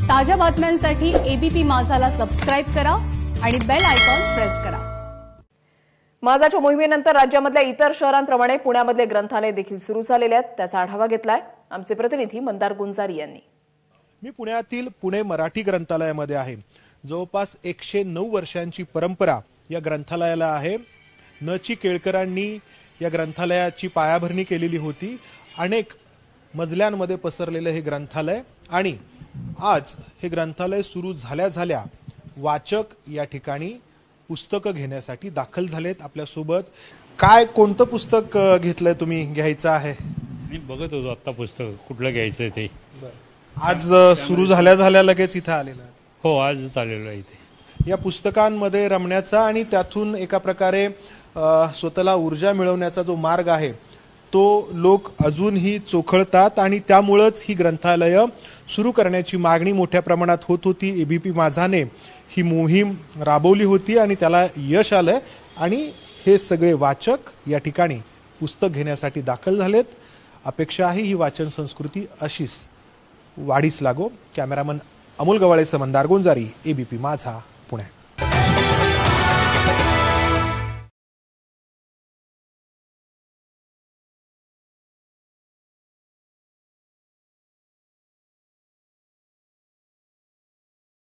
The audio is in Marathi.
ताज्या बातम्यांसाठी एबीपी माझाला सबस्क्राइब करा आणि बेल आयकॉन प्रेस करा। माझाच्या मोहिमेनंतर राज्यामधल्या इतर शहरांप्रमाणे पुण्यामधले ग्रंथालय देखील सुरू झालेले आहेत। त्याचा आढावा घेतलाय आमचे प्रतिनिधी मंदार गुंजारी यांनी। मी पुण्यातील पुणे मराठी ग्रंथालयामध्ये आहे। जवळपास 109 वर्षांची परंपरा या ग्रंथालयाला आहे। नची केळकरांनी या ग्रंथालयाची पायाभरणी केलेली होती। अनेक मजल्यांमध्ये पसरलेले हे ग्रंथालय आणि आज हे ग्रंथालय सुरू झाल्या वाचक या ठिकाणी पुस्तकं घेण्यासाठी दाखल झालेत। आपल्या सोबत काय कोणतं पुस्तक घेतलंय तुम्ही घ्यायचं आहे? मी बघत होतो आता पुस्तक कुठलं घ्यायचं ते। आज सुरू झाल्या लगेच इथं आलेलं? हो, आज आलेलो आहे इथे। या पुस्तकांमध्ये रमण्याचा आणि त्यातून एका प्रकारे स्वतःला ऊर्जा मिळवण्याचा जो मार्ग आहे तो लोक अजूनही चोखळतात आणि त्यामुळेच ही ग्रंथालय सुरू करण्याची मागणी मोठ्या प्रमाणात होत होती। एबीपी माझाने ही मोहीम राबवली होती आणि त्याला यश आलंय आणि हे सगळे वाचक या ठिकाणी पुस्तक घेण्यासाठी दाखल झालेत। अपेक्षा आहे ही वाचन संस्कृती अशीच वाढीस लागो। कॅमेरामन अमोल गवाळेसह मंदार गुंजारी, एबीपी माझा, पुणे।